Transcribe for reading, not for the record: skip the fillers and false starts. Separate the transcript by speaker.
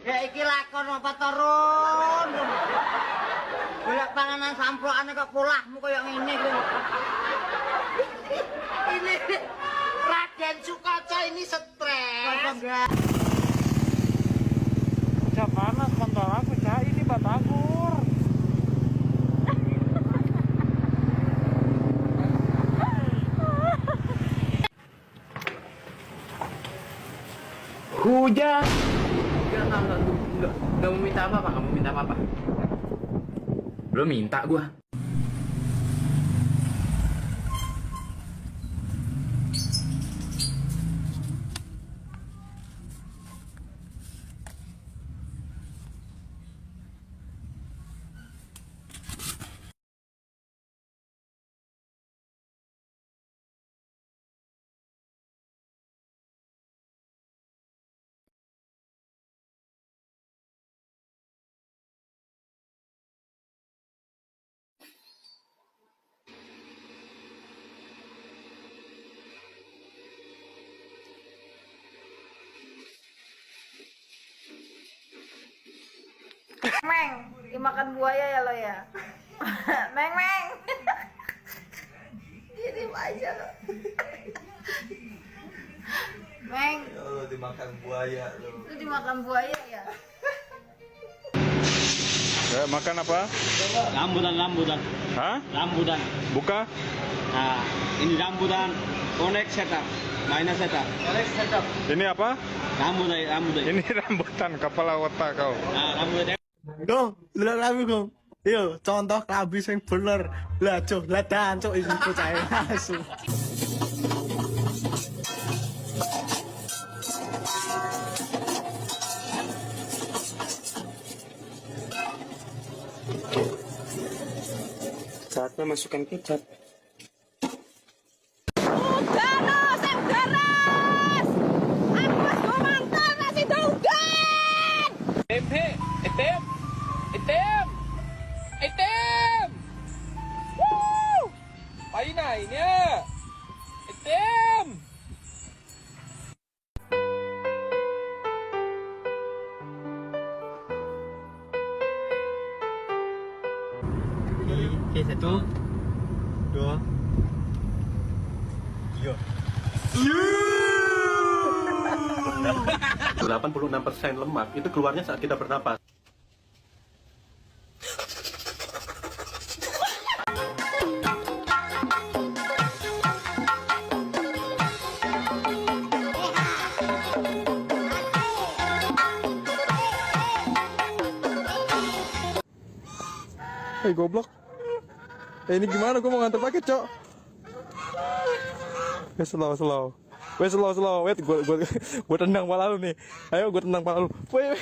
Speaker 1: Ya iki lakon apa turun. Golek panganan samplokane kok polahmu koyo ngene kowe.
Speaker 2: Ini Raden Sukaca ini stres.
Speaker 3: Cak panas kontol aku, Cak. Ini batagor. Hujan.
Speaker 4: Enggak mau minta apa-apa, enggak mau minta apa-apa. Belum minta gua.
Speaker 5: Meng, dimakan buaya ya lo ya. Meng, Meng. Jadi aja lo. Meng.
Speaker 2: Lo dimakan buaya lo.
Speaker 5: Lu dimakan buaya ya.
Speaker 3: Makan apa?
Speaker 6: Rambutan.
Speaker 3: Hah?
Speaker 6: Rambutan.
Speaker 3: Buka?
Speaker 6: Nah, ini rambutan. Connect setup. Minus setup.
Speaker 3: Ini apa?
Speaker 6: Rambutan.
Speaker 3: Ini rambutan kepala otak kau.
Speaker 6: Nah, rambutan.
Speaker 7: Dong, lihat kami kong. Yo, contoh kabi yang bener. Lah, cok, lah dan cok ini percaya langsung.
Speaker 3: Saatnya masukkan kecap.
Speaker 4: Item! Woo! ไปไหนเนี่ยไอเต็ม
Speaker 7: Oke, 1, 2, 3.
Speaker 8: 86% lemak itu keluarnya saat kita bernapas.
Speaker 3: Hei goblok. Ini gimana? Gue mau nganter paket, Cok. Slow. Wait, gue tendang pala lu nih. Ayo, gue tendang pala lu. Wait.